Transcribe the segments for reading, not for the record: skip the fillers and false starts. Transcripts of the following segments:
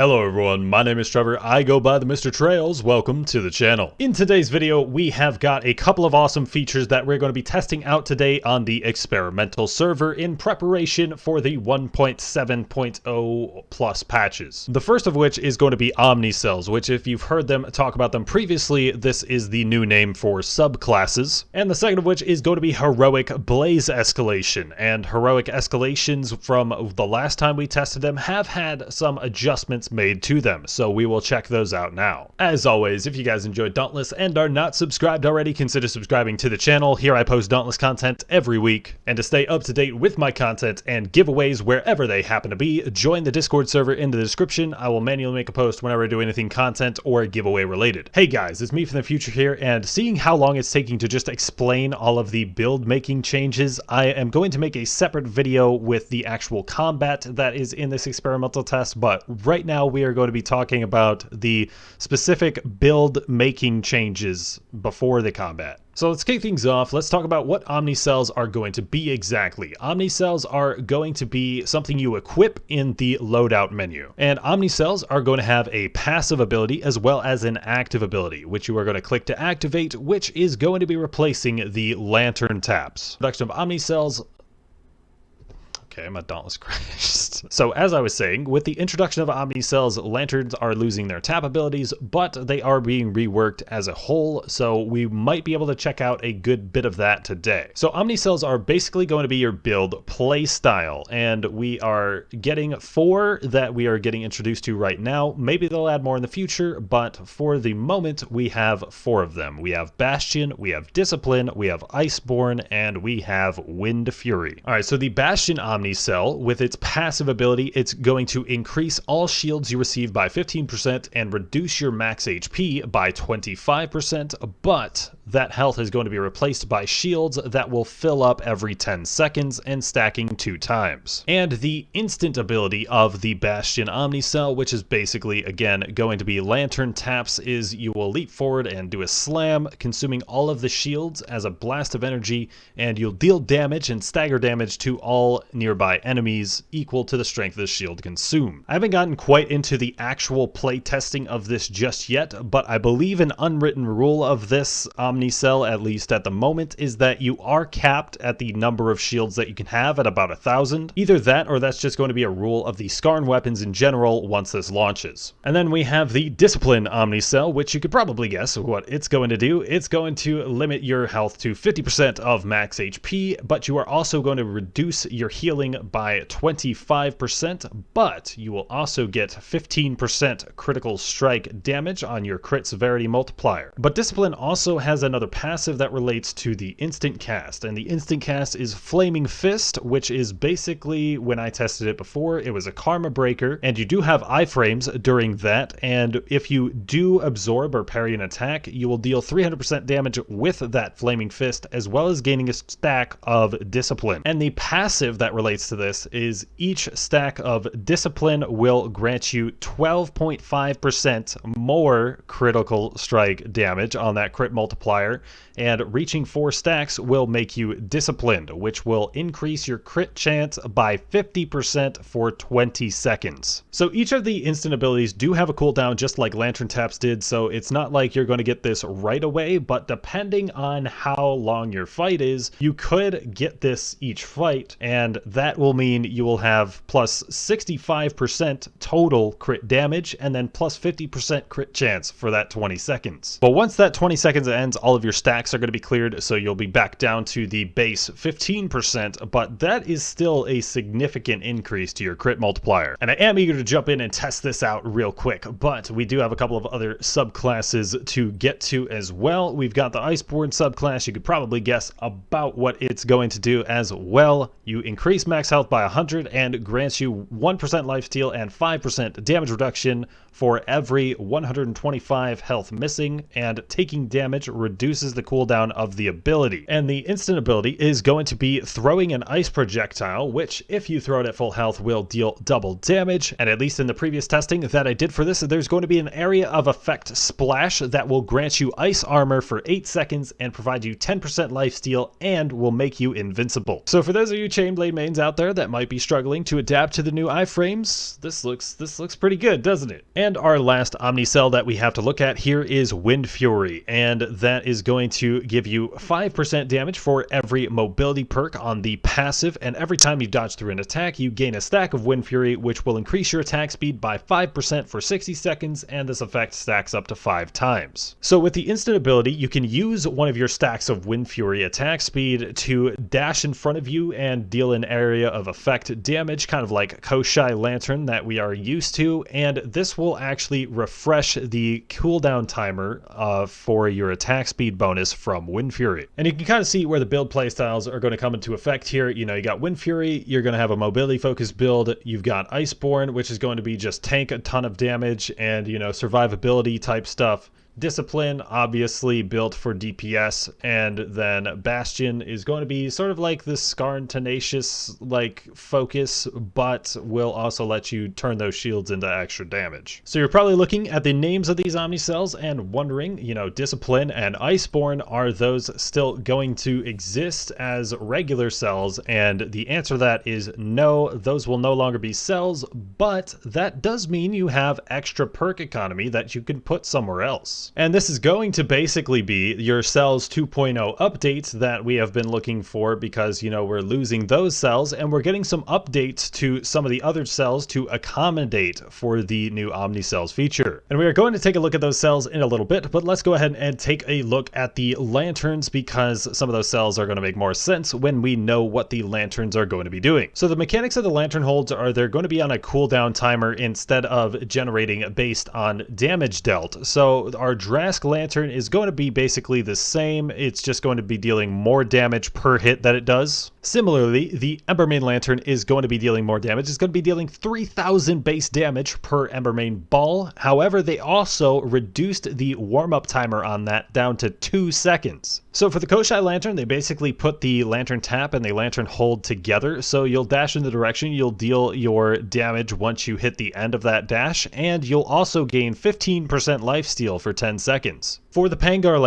Hello everyone, my name is Trevor, I go by TheMrTrails, welcome to the channel. In today's video, we have got a couple of awesome features that we're going to be testing out today on the experimental server in preparation for the 1.7.0 plus patches. The first of which is going to be Omni Cells, which if you've heard them talk about them previously, this is the new name for subclasses. And the second of which is going to be Heroic Blaze Escalation, and Heroic Escalations from the last time we tested them have had some adjustments made to them, so we will check those out now. As always, if you guys enjoyed Dauntless and are not subscribed already, consider subscribing to the channel. Here I post Dauntless content every week, and to stay up to date with my content and giveaways wherever they happen to be, join the Discord server in the description. I will manually make a post whenever I do anything content or giveaway related. Hey guys, it's me from the future here, and seeing how long it's taking to just explain all of the build making changes, I am going to make a separate video with the actual combat that is in this experimental test, but right now we are going to be talking about the specific build making changes before the combat. So let's kick things off. Let's talk about what Omni Cells are going to be exactly. Omni Cells are going to be something you equip in the loadout menu. And Omni Cells are going to have a passive ability as well as an active ability, which you are going to click to activate, which is going to be replacing the Lantern taps. Production of Omni Cells. Okay, my Dauntless crashed. So as I was saying, with the introduction of Omni Cells, Lanterns are losing their tap abilities, but they are being reworked as a whole, so we might be able to check out a good bit of that today. So Omni Cells are basically going to be your build play style, and we are getting 4 that we are getting introduced to right now. Maybe they'll add more in the future, but for the moment, we have 4 of them. We have Bastion, we have Discipline, we have Iceborne, and we have Wind Fury. All right, so the Bastion Omni Cell, with its passive ability, it's going to increase all shields you receive by 15% and reduce your max HP by 25%, but that health is going to be replaced by shields that will fill up every 10 seconds and stacking 2 times. And the instant ability of the Bastion Omni Cell, which is basically, again, going to be Lantern taps, is you will leap forward and do a slam, consuming all of the shields as a blast of energy, and you'll deal damage and stagger damage to all nearby enemies equal to the strength of the shield consumed. I haven't gotten quite into the actual play testing of this just yet, but I believe an unwritten rule of this Omni Cell, at least at the moment, is that you are capped at the number of shields that you can have at about 1,000. Either that or that's just going to be a rule of the Skarn weapons in general once this launches. And then we have the Discipline Omni Cell, which you could probably guess what it's going to do. It's going to limit your health to 50% of max HP, but you are also going to reduce your healing by 25%, but you will also get 15% critical strike damage on your crit severity multiplier. But Discipline also has another passive that relates to the instant cast, and the instant cast is Flaming Fist, which is basically, when I tested it before, it was a karma breaker, and you do have iframes during that, and if you do absorb or parry an attack, you will deal 300% damage with that Flaming Fist, as well as gaining a stack of Discipline. And the passive that relates to this is each stack of Discipline will grant you 12.5% more critical strike damage on that crit multiplier, and reaching 4 stacks will make you Disciplined, which will increase your crit chance by 50% for 20 seconds. So each of the instant abilities do have a cooldown just like Lantern taps did, so it's not like you're going to get this right away, but depending on how long your fight is, you could get this each fight, and that will mean you will have plus 65% total crit damage and then plus 50% crit chance for that 20 seconds. But once that 20 seconds ends, all of your stacks are going to be cleared, so you'll be back down to the base 15%, but that is still a significant increase to your crit multiplier. And I am eager to jump in and test this out real quick, but we do have a couple of other subclasses to get to as well. We've got the Iceborne subclass. You could probably guess about what it's going to do as well. You increase max health by 100 and grants you 1% lifesteal and 5% damage reduction for every 125 health missing, and taking damage reduces the cooldown of the ability. And the instant ability is going to be throwing an ice projectile, which if you throw it at full health will deal double damage. And at least in the previous testing that I did for this, there's going to be an area of effect splash that will grant you ice armor for 8 seconds and provide you 10% lifesteal and will make you invincible. So for those of you Chainblade mains out there that might be struggling to adapt to the new iframes, this looks pretty good, doesn't it? And our last Omni Cell that we have to look at here is Wind Fury, and that is going to give you 5% damage for every mobility perk on the passive, and every time you dodge through an attack, you gain a stack of Wind Fury, which will increase your attack speed by 5% for 60 seconds, and this effect stacks up to 5 times. So with the instant ability, you can use one of your stacks of Wind Fury attack speed to dash in front of you and deal an area of effect damage, kind of like Koshai Lantern that we are used to, and this will actually refresh the cooldown timer for your attack speed bonus from Wind Fury. And you can kind of see where the build playstyles are going to come into effect here. You know, you got Wind Fury, you're going to have a mobility focused build, you've got Iceborne, which is going to be just tank a ton of damage and, you know, survivability type stuff. Discipline, obviously built for DPS, and then Bastion is going to be sort of like the Skarn Tenacious like focus, but will also let you turn those shields into extra damage. So you're probably looking at the names of these Omni Cells and wondering, you know, Discipline and Iceborne, are those still going to exist as regular cells? And the answer to that is no, those will no longer be cells, but that does mean you have extra perk economy that you can put somewhere else. And this is going to basically be your Cells 2.0 updates that we have been looking for, because, you know, we're losing those cells and we're getting some updates to some of the other cells to accommodate for the new Omni Cells feature. And we are going to take a look at those cells in a little bit, but let's go ahead and take a look at the lanterns, because some of those cells are going to make more sense when we know what the lanterns are going to be doing. So the mechanics of the lantern holds are they're going to be on a cooldown timer instead of generating based on damage dealt. So our Drask Lantern is going to be basically the same, it's just going to be dealing more damage per hit that it does. Similarly, the Embermane Lantern is going to be dealing more damage. It's going to be dealing 3,000 base damage per Embermane ball. However, they also reduced the warm-up timer on that down to 2 seconds. So for the Koshai Lantern, they basically put the Lantern Tap and the Lantern Hold together. So you'll dash in the direction, you'll deal your damage once you hit the end of that dash, and you'll also gain 15% lifesteal for 10 seconds. For the Pangar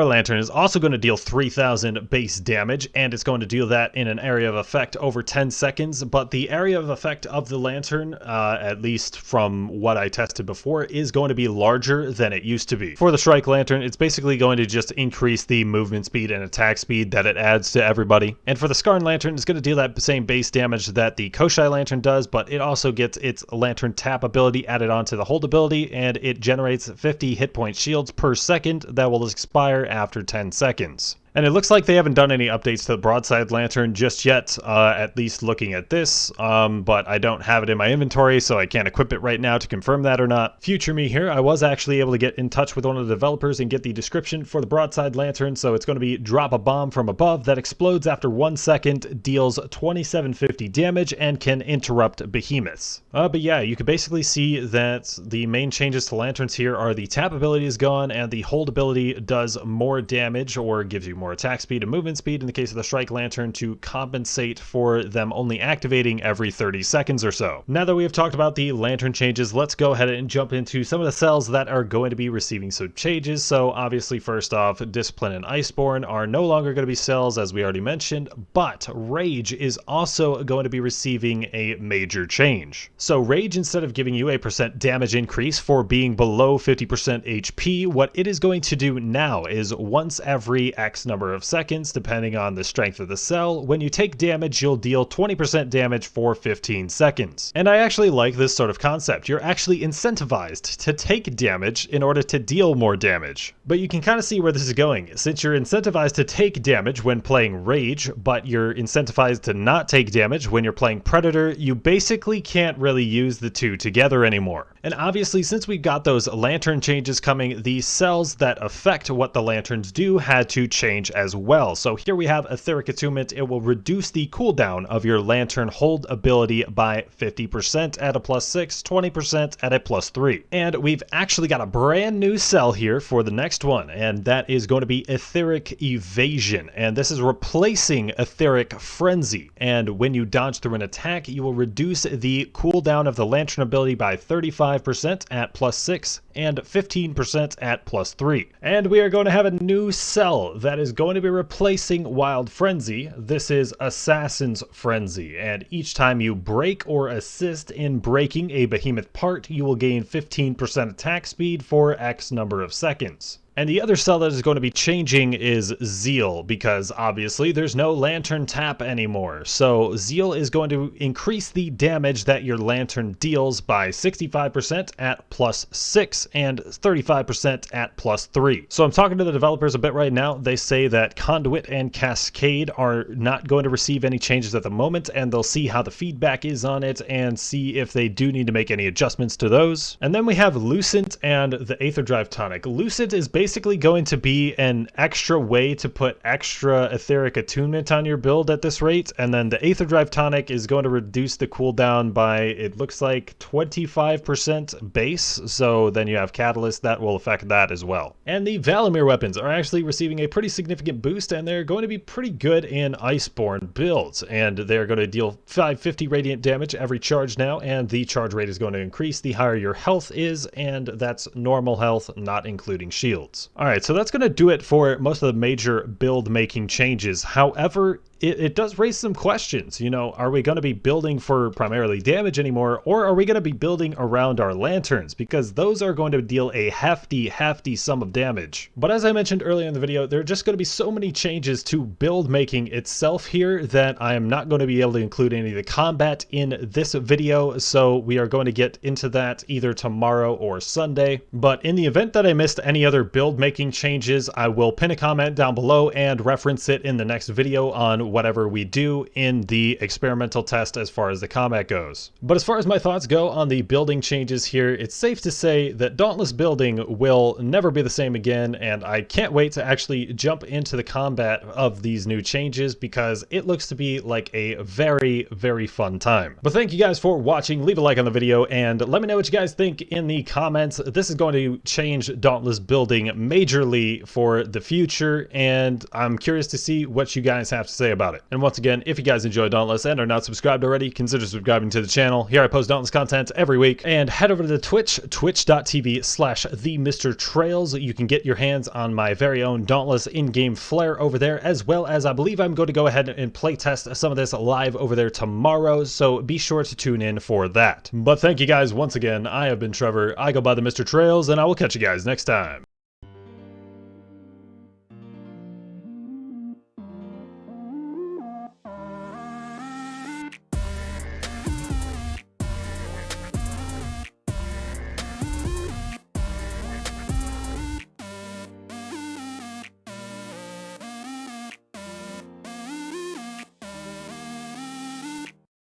Lantern is also going to deal 3,000 base damage, and it's going to deal that in an area of effect over 10 seconds, but the area of effect of the Lantern, at least from what I tested before, is going to be larger than it used to be. For the Strike Lantern, it's basically going to just increase the movement speed and attack speed that it adds to everybody. And for the Skarn Lantern, it's going to deal that same base damage that the Koshai Lantern does, but it also gets its Lantern Tap ability added onto the Hold ability, and it generates 50 hit point shields per second that will expire after 10 seconds. And it looks like they haven't done any updates to the Broadside Lantern just yet, at least looking at this, but I don't have it in my inventory, so I can't equip it right now to confirm that or not. Future me here, I was actually able to get in touch with one of the developers and get the description for the Broadside Lantern, so it's going to be drop a bomb from above that explodes after 1 second, deals 2750 damage, and can interrupt behemoths. But yeah, you can basically see that the main changes to lanterns here are the tap ability is gone, and the hold ability does more damage, or gives you more attack speed and movement speed in the case of the Strike Lantern, to compensate for them only activating every 30 seconds or so. Now that we have talked about the lantern changes, let's go ahead and jump into some of the cells that are going to be receiving some changes. So obviously, first off, Discipline and Iceborne are no longer going to be cells, as we already mentioned, but Rage is also going to be receiving a major change. So Rage, instead of giving you a % damage increase for being below 50% HP, what it is going to do now is once every X number of seconds, depending on the strength of the cell, when you take damage, you'll deal 20% damage for 15 seconds. And I actually like this sort of concept. You're actually incentivized to take damage in order to deal more damage. But you can kind of see where this is going. Since you're incentivized to take damage when playing Rage, but you're incentivized to not take damage when you're playing Predator, you basically can't really use the two together anymore. And obviously, since we got those lantern changes coming, the cells that affect what the lanterns do had to change change as well. So here we have Etheric Attunement. It will reduce the cooldown of your Lantern hold ability by 50% at a +6, 20% at a +3. And we've actually got a brand new cell here for the next one, and that is going to be Etheric Evasion. And this is replacing Etheric Frenzy. And when you dodge through an attack, you will reduce the cooldown of the Lantern ability by 35% at +6 and 15% at +3. And we are going to have a new cell that is going to be replacing Wild Frenzy. This is Assassin's Frenzy, and each time you break or assist in breaking a behemoth part, you will gain 15% attack speed for X number of seconds. And the other cell that is going to be changing is Zeal, because obviously there's no Lantern tap anymore. So Zeal is going to increase the damage that your Lantern deals by 65% at +6 and 35% at +3. So I'm talking to the developers a bit right now. They say that Conduit and Cascade are not going to receive any changes at the moment, and they'll see how the feedback is on it and see if they do need to make any adjustments to those. And then we have Lucent and the Aether Drive Tonic. Lucent is basically going to be an extra way to put extra Etheric Attunement on your build at this rate, and then the Aether Drive Tonic is going to reduce the cooldown by, it looks like, 25% base, so then you have Catalyst that will affect that as well. And the Valamir weapons are actually receiving a pretty significant boost, and they're going to be pretty good in Iceborne builds, and they're going to deal 550 radiant damage every charge now, and the charge rate is going to increase the higher your health is, and that's normal health, not including shield. Alright, so that's going to do it for most of the major build making changes. However, it does raise some questions. You know, are we going to be building for primarily damage anymore, or are we going to be building around our lanterns? Because those are going to deal a hefty sum of damage. But as I mentioned earlier in the video, there are just going to be so many changes to build making itself here that I am not going to be able to include any of the combat in this video, so we are going to get into that either tomorrow or Sunday. But in the event that I missed any other build making changes, I will pin a comment down below and reference it in the next video on whatever we do in the experimental test as far as the combat goes. But as far as my thoughts go on the building changes here, it's safe to say that Dauntless building will never be the same again, and I can't wait to actually jump into the combat of these new changes because it looks to be like a very fun time. But thank you guys for watching. Leave a like on the video and let me know what you guys think in the comments. This is going to change Dauntless building majorly for the future, and I'm curious to see what you guys have to say about it. And once again, if you guys enjoy Dauntless and are not subscribed already, consider subscribing to the channel. Here I post Dauntless content every week. And head over to the twitch.tv/TheMrTrails. You can get your hands on my very own Dauntless in-game flair over there, as well as I believe I'm going to go ahead and play test some of this live over there tomorrow, so be sure to tune in for that. But thank you guys once again. I have been Trevor. I go by TheMrTrails, and I will catch you guys next time.